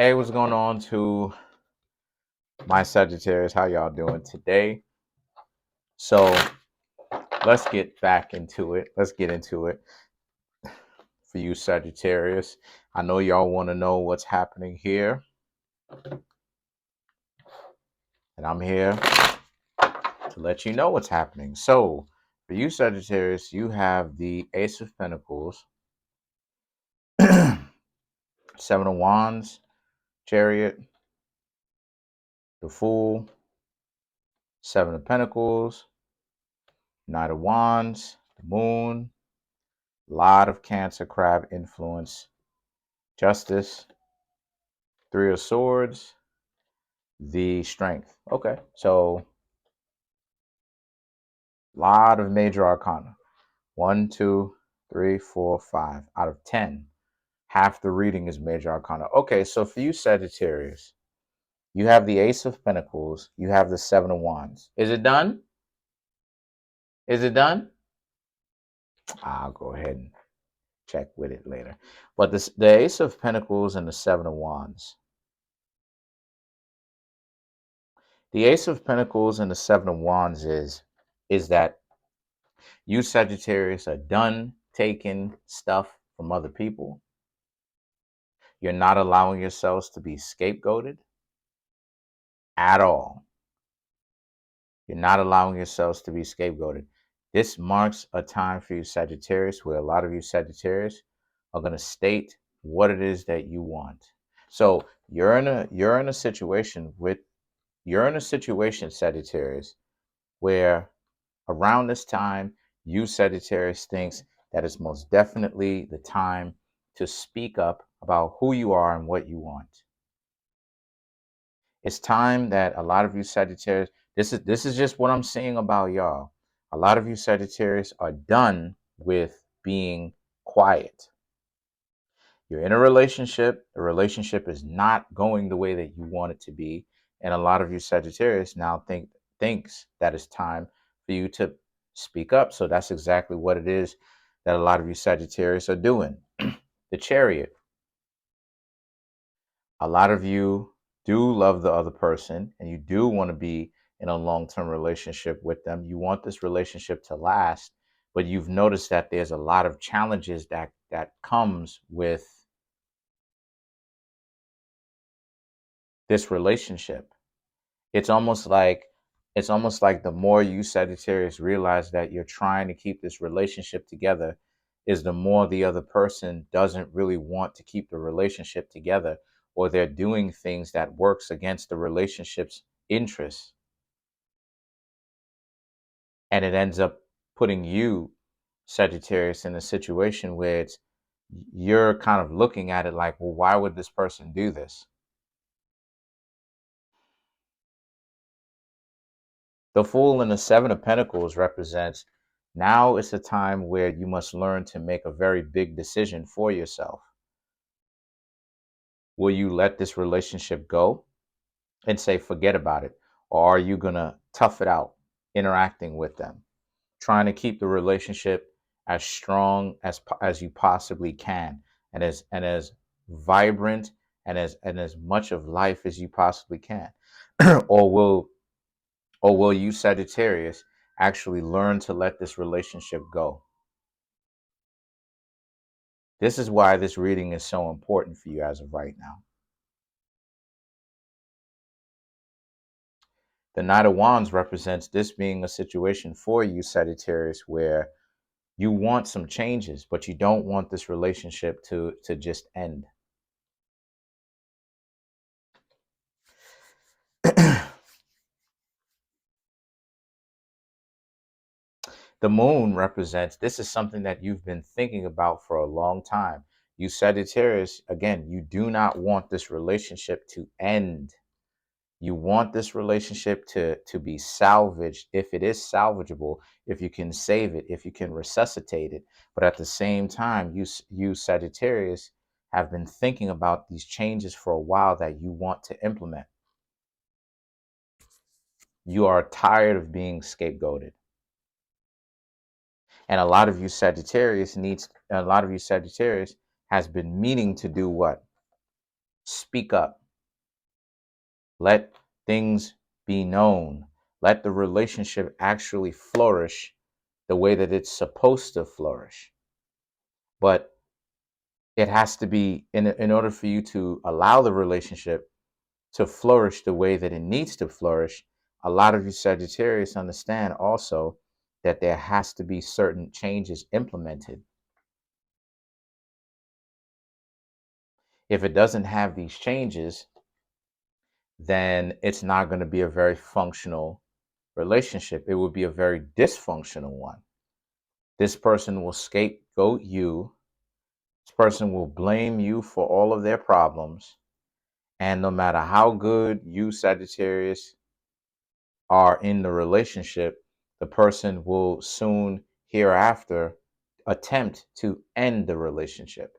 Hey, what's going on to my Sagittarius? How y'all doing today? So let's get back into it. Let's get into it for you Sagittarius. I know y'all want to know what's happening here, and I'm here to let you know what's happening. So for you Sagittarius, you have the Ace of Pentacles, Seven of Wands, Chariot, the Fool, Seven of Pentacles, Knight of Wands, the Moon, lot of Cancer crab influence, Justice, Three of Swords, the Strength. Okay, so a lot of major arcana. 1, 2, 3, 4, 5 out of 10. Half the reading is major arcana. Okay, so for you Sagittarius, you have the Ace of Pentacles, you have the Seven of Wands. Is it done? Is it done? I'll go ahead and check with it later. But the Ace of Pentacles and the Seven of Wands. The Ace of Pentacles and the Seven of Wands is that you Sagittarius are done taking stuff from other people. You're not allowing yourselves to be scapegoated at all. You're not allowing yourselves to be scapegoated. This marks a time for you Sagittarius where a lot of you Sagittarius are going to state what it is that you want. So you're in a situation Sagittarius, where around this time, you Sagittarius thinks that it's most definitely the time to speak up about who you are and what you want. It's time that a lot of you Sagittarius, this is just what I'm saying about y'all. A lot of you Sagittarius are done with being quiet. You're in a relationship, the relationship is not going the way that you want it to be, and a lot of you Sagittarius now thinks that it's time for you to speak up. So that's exactly what it is that a lot of you Sagittarius are doing. The Chariot. A lot of you do love the other person and you do want to be in a long-term relationship with them. You want this relationship to last, but you've noticed that there's a lot of challenges that comes with this relationship. It's almost like the more you Sagittarius realize that you're trying to keep this relationship together, is the more the other person doesn't really want to keep the relationship together, or they're doing things that works against the relationship's interests, and it ends up putting you Sagittarius in a situation where you're kind of looking at it like, well, why would this person do this? The Fool and the Seven of Pentacles represents, now it's a time where you must learn to make a very big decision for yourself. Will you let this relationship go and say, forget about it? Or are you going to tough it out, interacting with them, trying to keep the relationship as strong as you possibly can, and as vibrant and as much of life as you possibly can? Or will you Sagittarius actually learn to let this relationship go? This is why this reading is so important for you as of right now. The Knight of Wands represents this being a situation for you Sagittarius where you want some changes, but you don't want this relationship to just end. The Moon represents, this is something that you've been thinking about for a long time. You Sagittarius, again, you do not want this relationship to end. You want this relationship to be salvaged, if it is salvageable, if you can save it, if you can resuscitate it. But at the same time, you Sagittarius have been thinking about these changes for a while that you want to implement. You are tired of being scapegoated. And a lot of you Sagittarius has been meaning to do what? Speak up. Let things be known. Let the relationship actually flourish the way that it's supposed to flourish. But it has to be, in order for you to allow the relationship to flourish the way that it needs to flourish, a lot of you Sagittarius understand also that there has to be certain changes implemented. If it doesn't have these changes, then it's not going to be a very functional relationship. It will be a very dysfunctional one. This person will scapegoat you. This person will blame you for all of their problems. And no matter how good you Sagittarius are in the relationship, the person will soon hereafter attempt to end the relationship.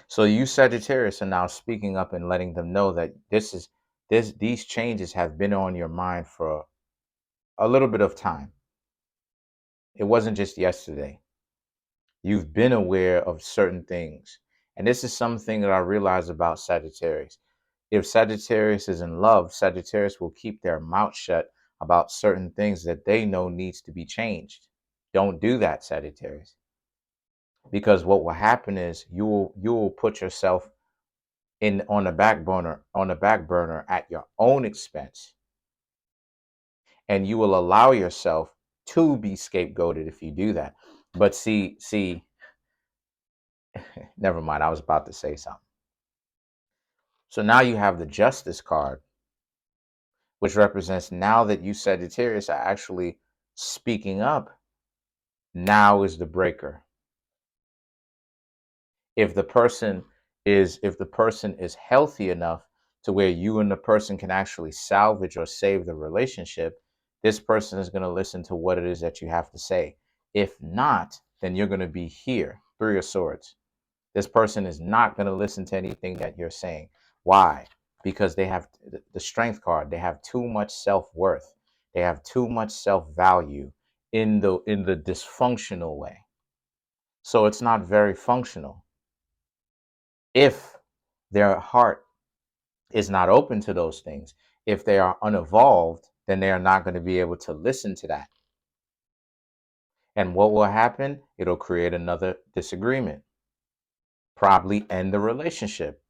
So you Sagittarius are now speaking up and letting them know that these changes have been on your mind for a little bit of time. It wasn't just yesterday. You've been aware of certain things. And this is something that I realize about Sagittarius. If Sagittarius is in love, Sagittarius will keep their mouth shut about certain things that they know needs to be changed. Don't do that, Sagittarius. Because what will happen is you will put yourself in on the back burner at your own expense. And you will allow yourself to be scapegoated if you do that. But see, never mind. I was about to say something. So now you have the Justice card, which represents now that you Sagittarius are actually speaking up. Now is the breaker. If the person is healthy enough to where you and the person can actually salvage or save the relationship, this person is going to listen to what it is that you have to say. If not, then you're going to be here, Three of Swords. This person is not going to listen to anything that you're saying. Why? Because they have the Strength card. They have too much self-worth. They have too much self-value in the dysfunctional way. So it's not very functional. If their heart is not open to those things, if they are unevolved, then they are not going to be able to listen to that. And what will happen? It'll create another disagreement, probably end the relationship,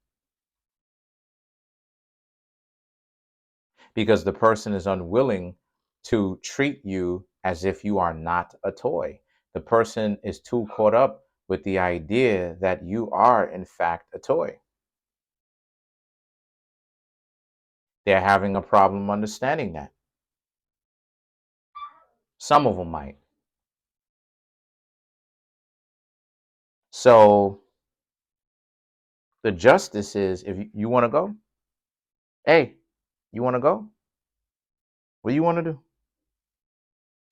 because the person is unwilling to treat you as if you are not a toy. The person is too caught up with the idea that you are, in fact, a toy. They're having a problem understanding that. Some of them might. So the justice is, if you want to go, hey, you want to go? What do you want to do?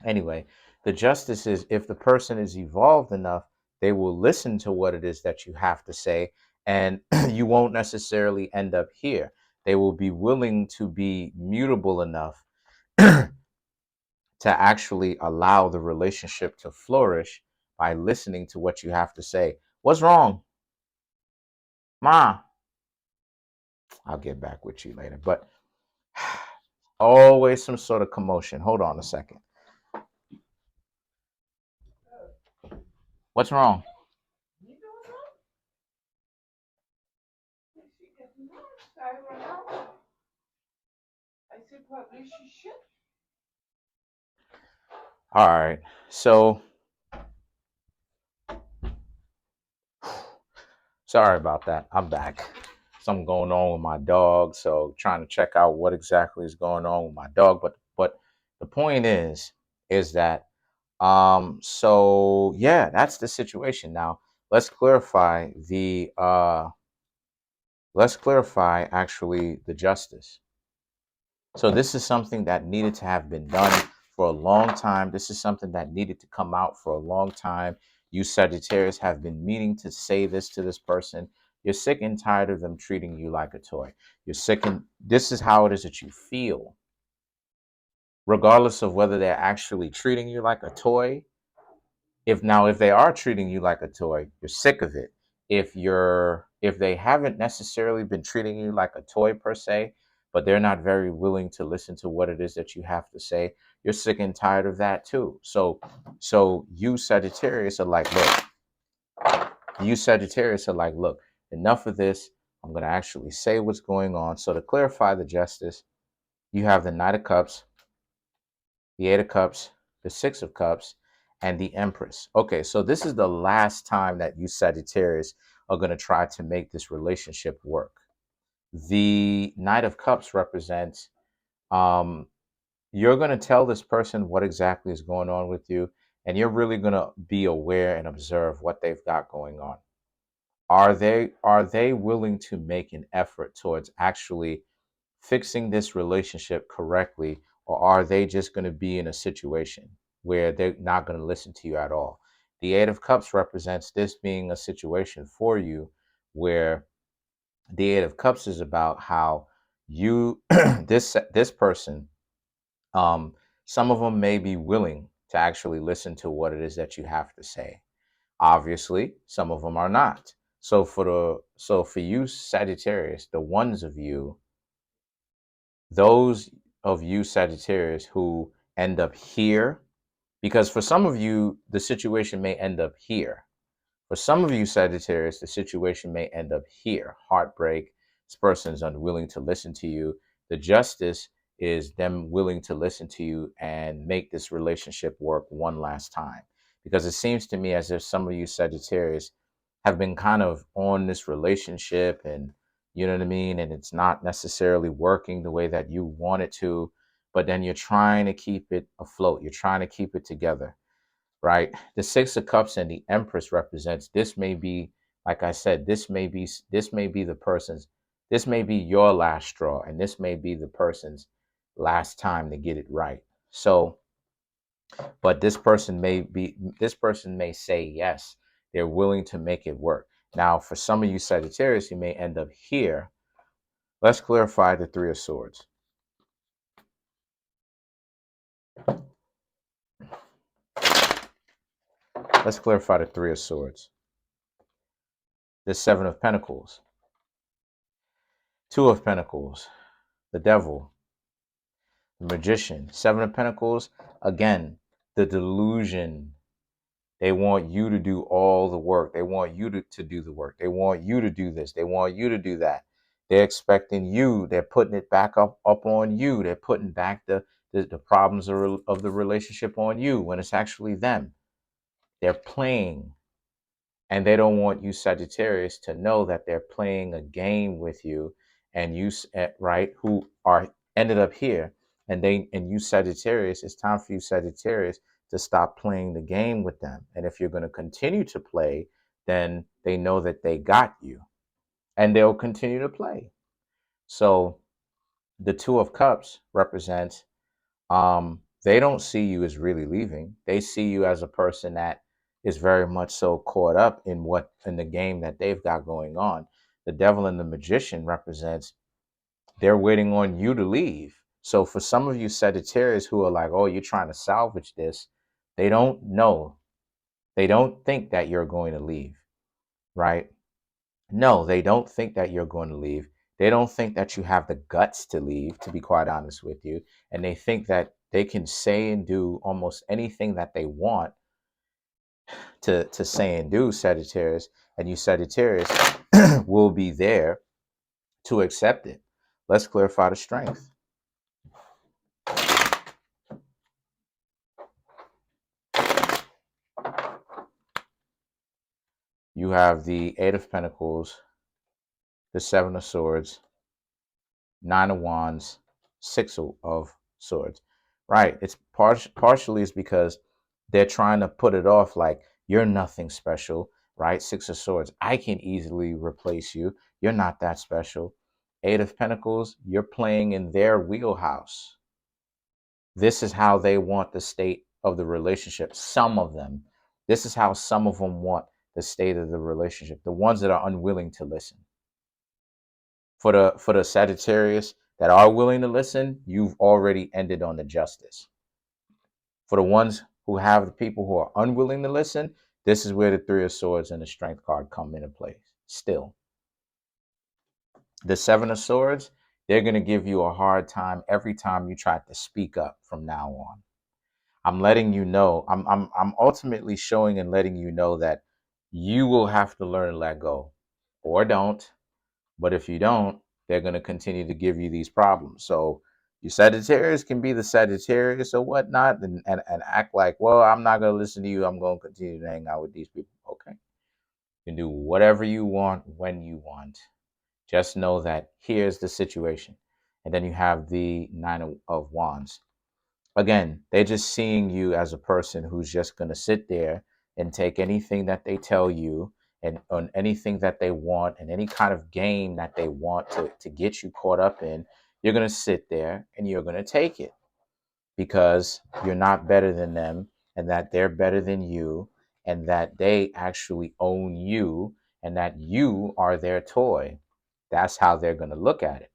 Anyway, the justice is, if the person is evolved enough, they will listen to what it is that you have to say, and you won't necessarily end up here. They will be willing to be mutable enough to actually allow the relationship to flourish by listening to what you have to say. What's wrong? Ma, I'll get back with you later. But always some sort of commotion. Hold on a second. What's wrong? All right. So sorry about that. I'm back. Something going on with my dog, so trying to check out what exactly is going on with my dog. But the point is that so yeah, that's the situation. Now let's clarify actually the justice. So this is something that needed to have been done for a long time. This is something that needed to come out for a long time. You Sagittarius have been meaning to say this to this person. You're sick and tired of them treating you like a toy. You're sick and this is how it is that you feel. Regardless of whether they're actually treating you like a toy, If they are treating you like a toy, you're sick of it. If they haven't necessarily been treating you like a toy per se, but they're not very willing to listen to what it is that you have to say, you're sick and tired of that too. So you Sagittarius are like, look, enough of this. I'm going to actually say what's going on. So to clarify the justice, you have the Knight of Cups, the Eight of Cups, the Six of Cups, and the Empress. Okay, so this is the last time that you Sagittarius are going to try to make this relationship work. The Knight of Cups represents um, you're going to tell this person what exactly is going on with you, and you're really going to be aware and observe what they've got going on. Are they willing to make an effort towards actually fixing this relationship correctly, or are they just going to be in a situation where they're not going to listen to you at all? The Eight of Cups represents this being a situation for you where the Eight of Cups is about how you this person, um some of them may be willing to actually listen to what it is that you have to say. Obviously, some of them are not. So for you Sagittarius, the ones of you, those of you Sagittarius who end up here, because for some of you, the situation may end up here. For some of you Sagittarius, the situation may end up here. Heartbreak, this person's unwilling to listen to you. The justice is them willing to listen to you and make this relationship work one last time. Because it seems to me as if some of you Sagittarius have been kind of on this relationship, and you know what I mean, and it's not necessarily working the way that you want it to, but then you're trying to keep it afloat. You're trying to keep it together, right? The Six of Cups and the Empress represents this may be, like I said, this may be the person's, this may be your last straw, and this may be the person's last time to get it right. So, but this person may say yes, they're willing to make it work. Now, for some of you Sagittarius, you may end up here. Let's clarify the Three of Swords. Let's clarify the Three of Swords. The Seven of Pentacles, Two of Pentacles, the Devil, the Magician, Seven of Pentacles. Again, the delusion. They want you to do all the work. They want you to do the work. They want you to do this. They want you to do that. They're expecting you. They're putting it back up on you. They're putting back the problems of the relationship on you when it's actually them. They're playing. And they don't want you Sagittarius to know that they're playing a game with you, and right, who are ended up here, and you Sagittarius, it's time for you Sagittarius to stop playing the game with them. And if you're going to continue to play, then they know that they got you, and they'll continue to play. So the Two of Cups represents they don't see you as really leaving. They see you as a person that is very much so caught up in the game that they've got going on. The Devil and the Magician represents they're waiting on you to leave. So for some of you Sagittarius who are like, oh, you're trying to salvage this, they don't know. They don't think that you're going to leave, right? No, they don't think that you're going to leave. They don't think that you have the guts to leave, to be quite honest with you. And they think that they can say and do almost anything that they want to say and do, Sagittarius. And you Sagittarius will be there to accept it. Let's clarify the strength. You have the Eight of Pentacles, the Seven of Swords, Nine of Wands, Six of Swords. Right. It's partially is because they're trying to put it off like you're nothing special, right? Six of Swords. I can easily replace you. You're not that special. Eight of Pentacles, you're playing in their wheelhouse. This is how they want the state of the relationship. Some of them. This is how some of them want the state of the relationship. The ones that are unwilling to listen. For the Sagittarius that are willing to listen, you've already ended on the justice. For the ones who have the people who are unwilling to listen, this is where the Three of Swords and the Strength card come into play. Still, the Seven of Swords, they're going to give you a hard time every time you try to speak up from now on. I'm letting you know, I'm ultimately showing and letting you know that you will have to learn to let go, or don't. But if you don't, they're going to continue to give you these problems. So your Sagittarius can be the Sagittarius or whatnot, and act like, well, I'm not going to listen to you. I'm going to continue to hang out with these people. Okay. You can do whatever you want when you want. Just know that here's the situation. And then you have the Nine of Wands. Again, they're just seeing you as a person who's just going to sit there and take anything that they tell you and on anything that they want and any kind of game that they want to get you caught up in. You're going to sit there and you're going to take it because you're not better than them, and that they're better than you, and that they actually own you, and that you are their toy. That's how they're going to look at it.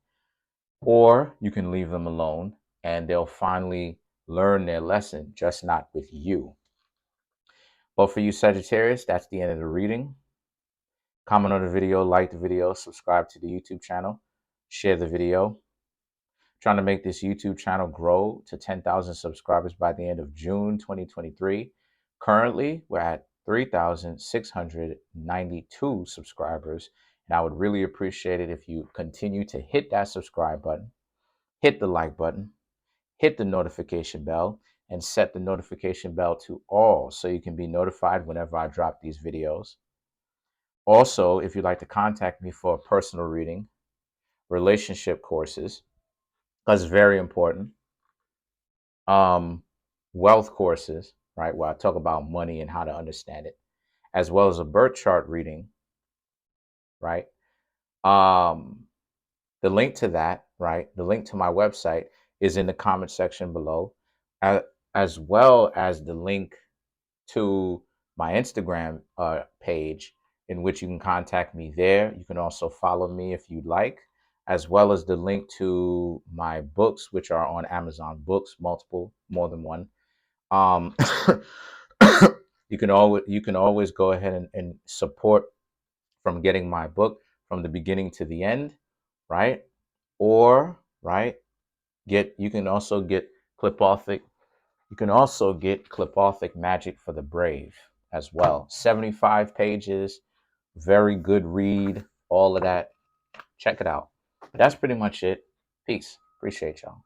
Or you can leave them alone and they'll finally learn their lesson, just not with you. But for you Sagittarius, that's the end of the reading. Comment on the video, like the video, subscribe to the YouTube channel, share the video. Trying to make this YouTube channel grow to 10,000 subscribers by the end of June 2023. Currently, we're at 3,692 subscribers. And I would really appreciate it if you continue to hit that subscribe button, hit the like button, hit the notification bell, and set the notification bell to all so you can be notified whenever I drop these videos. Also, if you'd like to contact me for a personal reading, relationship courses, that's very important. Wealth courses, right, where I talk about money and how to understand it, as well as a birth chart reading, right? The link to that, right, the link to my website is in the comment section below, as well as the link to my Instagram page, in which you can contact me there. You can also follow me if you'd like, as well as the link to my books, which are on Amazon Books, multiple, more than one. You can always go ahead and support from getting my book from the beginning to the end, right? Or right, you can also get Clipothic. You can also get Clipothic Magic for the Brave as well. 75 pages, very good read, all of that. Check it out. But that's pretty much it. Peace. Appreciate y'all.